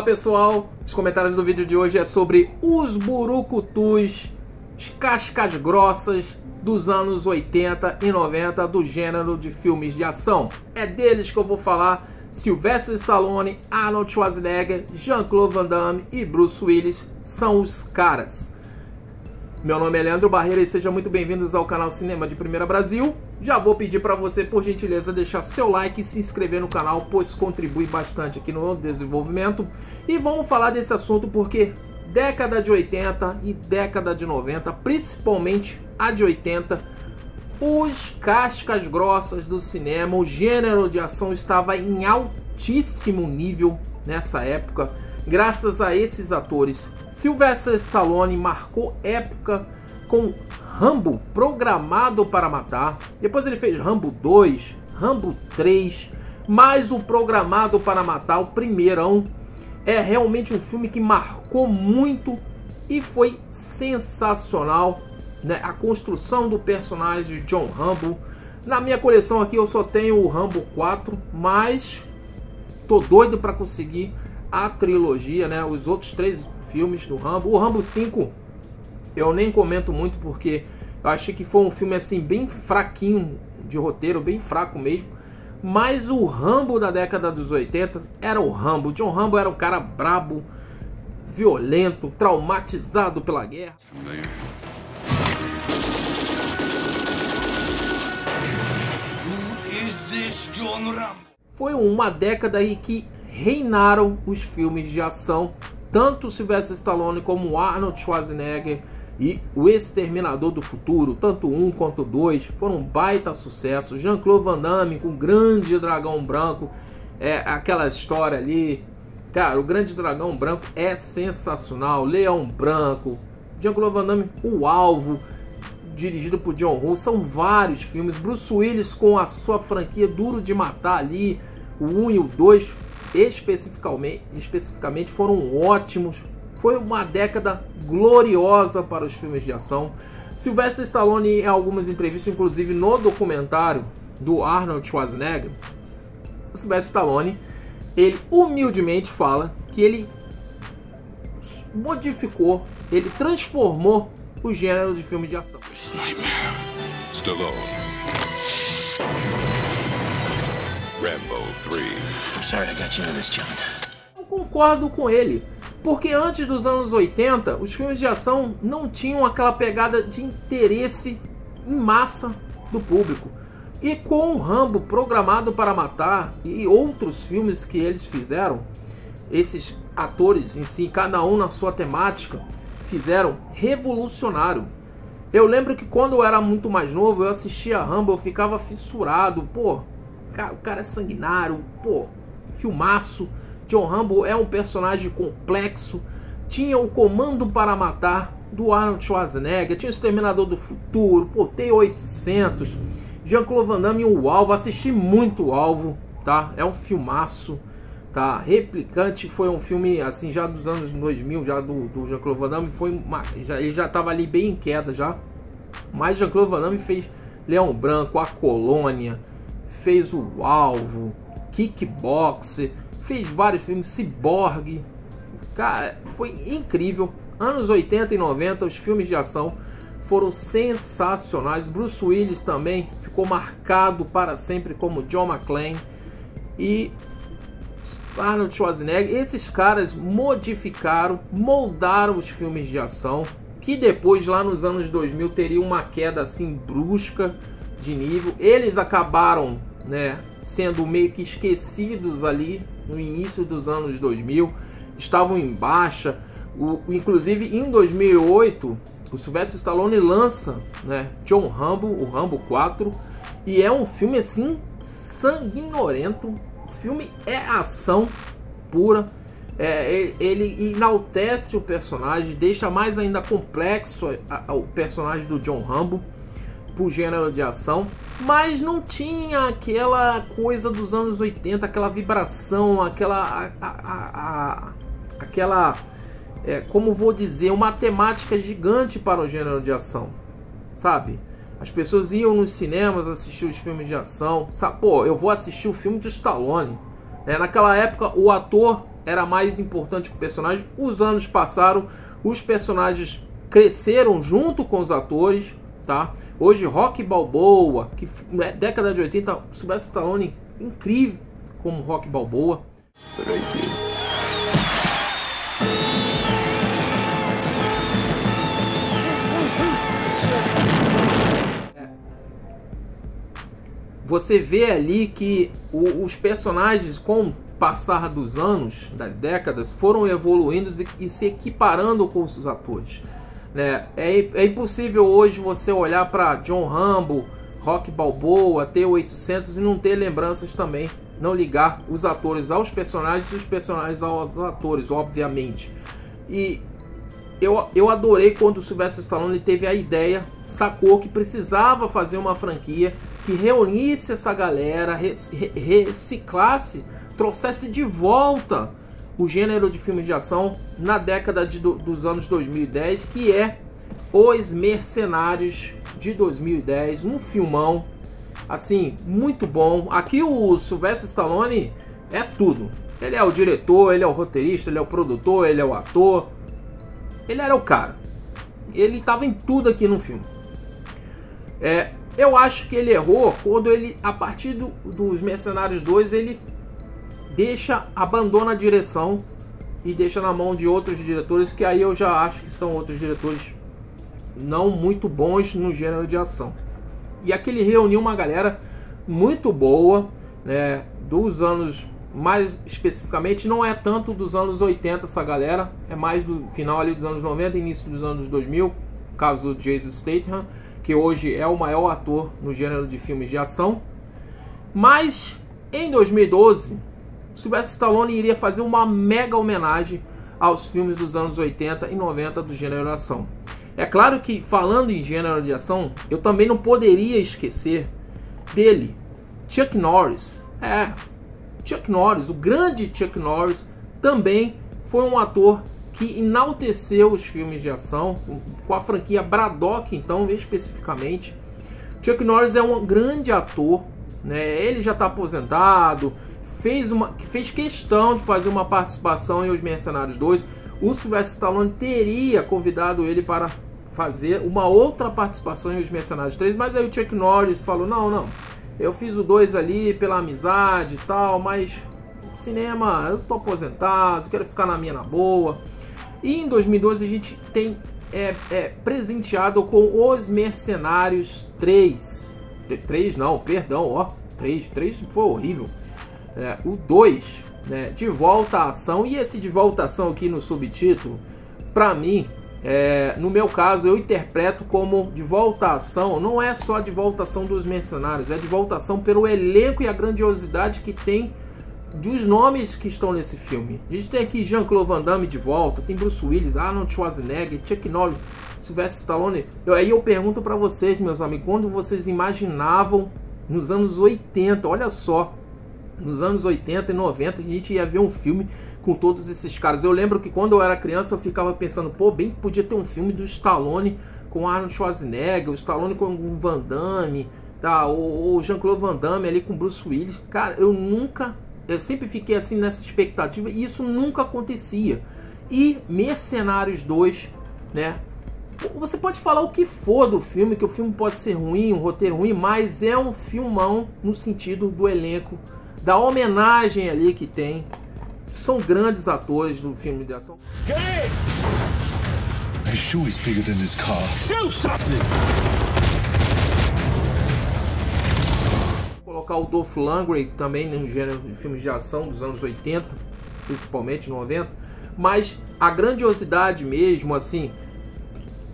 pessoal, os comentários do vídeo de hoje é sobre os burucutus, as cascas grossas dos anos 80 e 90 do gênero de filmes de ação. É deles que eu vou falar. Sylvester Stallone, Arnold Schwarzenegger, Jean-Claude Van Damme e Bruce Willis são os caras. Meu nome é Leandro Barreira e sejam muito bem-vindos ao canal Cinema de Primeira Brasil. Já vou pedir para você, por gentileza, deixar seu like e se inscrever no canal, pois contribui bastante aqui no desenvolvimento. E vamos falar desse assunto porque década de 80 e década de 90, principalmente a de 80, os cascas grossas do cinema, o gênero de ação estava em altíssimo nível nessa época, graças a esses atores. Sylvester Stallone marcou época com Rambo, Programado para Matar. Depois ele fez Rambo 2, Rambo 3, mas o Programado para Matar, o primeirão, é realmente um filme que marcou muito e foi sensacional, né? A construção do personagem de John Rambo. Na minha coleção aqui eu só tenho o Rambo 4, mas tô doido para conseguir a trilogia, né? Os outros 3 filmes do Rambo. O Rambo 5 eu nem comento muito porque eu achei que foi um filme assim bem fraquinho de roteiro, bem fraco mesmo. Mas o Rambo da década dos 80 era o Rambo. John Rambo era um cara brabo, violento, traumatizado pela guerra. Foi uma década em que reinaram os filmes de ação. Tanto Sylvester Stallone como Arnold Schwarzenegger e O Exterminador do Futuro, tanto um quanto dois, foram um baita sucesso. Jean-Claude Van Damme com o Grande Dragão Branco, aquela história ali, cara, o Grande Dragão Branco é sensacional. Leão Branco, Jean-Claude Van Damme, O Alvo, dirigido por John Woo, são vários filmes. Bruce Willis com a sua franquia Duro de Matar ali, o 1 e o 2 especificamente foram ótimos. Foi uma década gloriosa para os filmes de ação. Sylvester Stallone, em algumas entrevistas, inclusive no documentário do Arnold Schwarzenegger, o Sylvester Stallone, ele humildemente fala que ele modificou, ele transformou o gênero de filme de ação. Stallone. Rambo 3. Sorry I got you in this, John. Eu concordo com ele, porque antes dos anos 80, os filmes de ação não tinham aquela pegada de interesse em massa do público. E com o Rambo, Programado para Matar e outros filmes que eles fizeram, esses atores em si, cada um na sua temática, fizeram revolucionário. Eu lembro que quando eu era muito mais novo, eu assistia Rambo, eu ficava fissurado. Pô, o cara é sanguinário, pô, filmaço. John Rambo é um personagem complexo. Tinha o Comando para Matar do Arnold Schwarzenegger, tinha o Exterminador do Futuro, pô, T-800, Jean-Claude Van Damme e o Alvo. Assisti muito o Alvo, tá? É um filmaço, tá? Replicante foi um filme assim já dos anos 2000, já do Jean-Claude Van Damme, ele já estava ali bem em queda já. Mas Jean-Claude Van Damme fez Leão Branco, A Colônia, fez o Alvo, Kickboxer, fez vários filmes, Cyborg. Cara, foi incrível. Anos 80 e 90, os filmes de ação foram sensacionais. Bruce Willis também ficou marcado para sempre como John McClane. E Arnold Schwarzenegger, esses caras modificaram, moldaram os filmes de ação, que depois, lá nos anos 2000, teriam uma queda assim brusca de nível. Eles acabaram, né, sendo meio que esquecidos ali no início dos anos 2000, estavam em baixa. Inclusive em 2008 o Sylvester Stallone lança, né, John Rambo, o Rambo 4, e é um filme assim sanguinolento. O filme é ação pura, ele enaltece o personagem, deixa mais ainda complexo o personagem do John Rambo pro gênero de ação, mas não tinha aquela coisa dos anos 80, aquela vibração, como vou dizer, uma temática gigante para o gênero de ação, sabe? As pessoas iam nos cinemas assistir os filmes de ação, sabe? Pô, eu vou assistir o filme de Stallone, né? Naquela época o ator era mais importante que o personagem. Os anos passaram, os personagens cresceram junto com os atores, tá? Hoje Rocky Balboa, que na década de 80, Sylvester Stallone incrível como Rocky Balboa. Você vê ali que os personagens, com o passar dos anos, das décadas, foram evoluindo e se equiparando com os atores, né? É impossível hoje você olhar para John Rambo, Rocky Balboa, T-800 e não ter lembranças também, não ligar os atores aos personagens e os personagens aos atores, obviamente. E eu adorei quando o Sylvester Stallone teve a ideia, sacou que precisava fazer uma franquia que reunisse essa galera, reciclasse, trouxesse de volta o gênero de filmes de ação na década dos anos 2010, que é Os Mercenários de 2010, um filmão, assim, muito bom. Aqui o Sylvester Stallone é tudo. Ele é o diretor, ele é o roteirista, ele é o produtor, ele é o ator. Ele era o cara. Ele estava em tudo aqui no filme. Eu acho que ele errou quando ele, a partir dos Mercenários 2, ele abandona a direção e deixa na mão de outros diretores, que aí eu já acho que são outros diretores não muito bons no gênero de ação. E aqui ele reuniu uma galera muito boa, né, dos anos, mais especificamente, não é tanto dos anos 80 essa galera, é mais do final ali dos anos 90, início dos anos 2000, caso do Jason Statham, que hoje é o maior ator no gênero de filmes de ação. Mas em 2012, Sylvester Stallone iria fazer uma mega homenagem aos filmes dos anos 80 e 90 do gênero de ação. É claro que, falando em gênero de ação, eu também não poderia esquecer dele, Chuck Norris. Chuck Norris, o grande Chuck Norris, também foi um ator que enalteceu os filmes de ação, com a franquia Braddock, então, especificamente. Chuck Norris é um grande ator, né? Ele já está aposentado, fez questão de fazer uma participação em Os Mercenários 2. O Sylvester Stallone teria convidado ele para fazer uma outra participação em Os Mercenários 3, mas aí o Chuck Norris falou, não, eu fiz o 2 ali pela amizade e tal, mas cinema, eu tô aposentado, quero ficar na minha na boa. E em 2012 a gente tem presenteado com Os Mercenários 3. 3 não, perdão, ó, 3 foi horrível. O 2, né, De Volta à Ação, e esse De Volta à Ação aqui no subtítulo, pra mim, no meu caso, eu interpreto como De Volta à Ação, não é só De Volta à Ação dos Mercenários, é De Volta à Ação pelo elenco e a grandiosidade que tem dos nomes que estão nesse filme. A gente tem aqui Jean-Claude Van Damme de volta, tem Bruce Willis, Arnold Schwarzenegger, Chuck Norris, Sylvester Stallone. Aí eu pergunto pra vocês, meus amigos, quando vocês imaginavam nos anos 80, olha só, nos anos 80 e 90 a gente ia ver um filme com todos esses caras. Eu lembro que quando eu era criança eu ficava pensando, pô, bem que podia ter um filme do Stallone com Arnold Schwarzenegger, o Stallone com o Van Damme, tá? O Jean-Claude Van Damme ali com Bruce Willis. Cara, eu sempre fiquei assim nessa expectativa e isso nunca acontecia. E Mercenários 2, né? Você pode falar o que for do filme, que o filme pode ser ruim, um roteiro ruim, mas é um filmão no sentido do elenco, da homenagem ali que tem. São grandes atores do filme de ação. His shoe is bigger than his car. Do something! Colocar o Dolph Lundgren também no gênero de filmes de ação dos anos 80, principalmente 90, mas a grandiosidade mesmo, assim,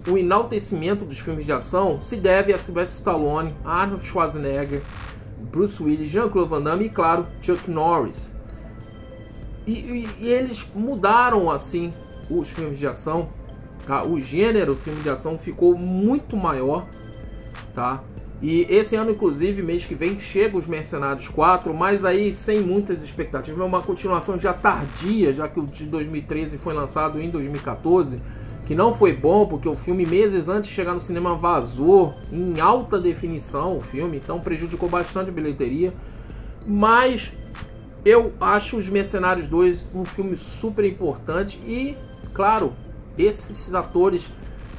o enaltecimento dos filmes de ação se deve a Sylvester Stallone, Arnold Schwarzenegger, Bruce Willis, Jean-Claude Van Damme e, claro, Chuck Norris. E eles mudaram, assim, os filmes de ação, tá? O gênero filme de ação ficou muito maior, tá? E esse ano, inclusive, mês que vem, chega Os Mercenários 4, mas aí sem muitas expectativas. É uma continuação já tardia, já que o de 2013 foi lançado em 2014, que não foi bom, porque o filme, meses antes de chegar no cinema, vazou em alta definição o filme, então prejudicou bastante a bilheteria. Mas Eu acho Os Mercenários 2 um filme super importante e, claro, esses atores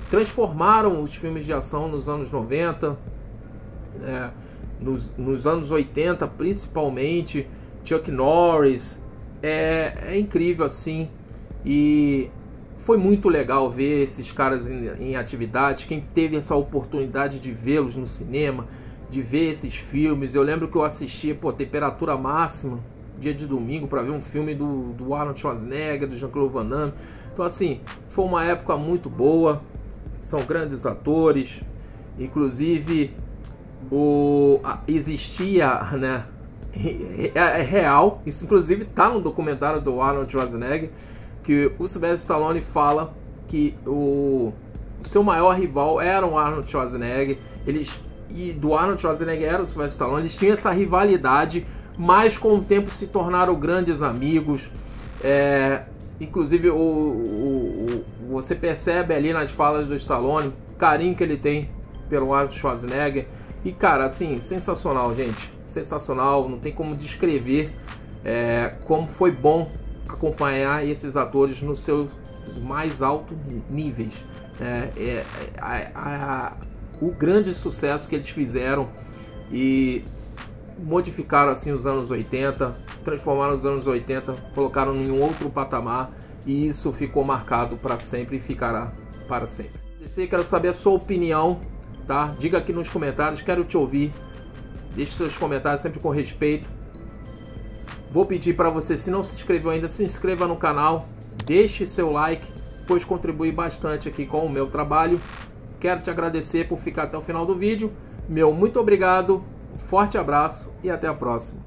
transformaram os filmes de ação nos anos 90, nos anos 80 principalmente. Chuck Norris, é incrível assim, e foi muito legal ver esses caras em atividade. Quem teve essa oportunidade de vê-los no cinema, de ver esses filmes, eu lembro que eu assistia, Temperatura Máxima, dia de domingo, para ver um filme do Arnold Schwarzenegger, do Jean-Claude Van Damme. Então assim, foi uma época muito boa, são grandes atores, inclusive existia, né, é real, isso inclusive tá no documentário do Arnold Schwarzenegger, que o Sylvester Stallone fala que o seu maior rival era o Arnold Schwarzenegger, e do Arnold Schwarzenegger era o Sylvester Stallone, eles tinham essa rivalidade, mas com o tempo se tornaram grandes amigos. Inclusive você percebe ali nas falas do Stallone o carinho que ele tem pelo Arnold Schwarzenegger. E cara, assim, sensacional, gente, sensacional, não tem como descrever como foi bom acompanhar esses atores nos seus mais altos níveis. O grande sucesso que eles fizeram e modificaram assim os anos 80, transformaram os anos 80, colocaram em um outro patamar, e isso ficou marcado para sempre e ficará para sempre. Quero saber a sua opinião, tá? Diga aqui nos comentários, quero te ouvir. Deixe seus comentários sempre com respeito. Vou pedir para você, se não se inscreveu ainda, se inscreva no canal, deixe seu like, pois contribui bastante aqui com o meu trabalho. Quero te agradecer por ficar até o final do vídeo. Meu muito obrigado, um forte abraço e até a próxima.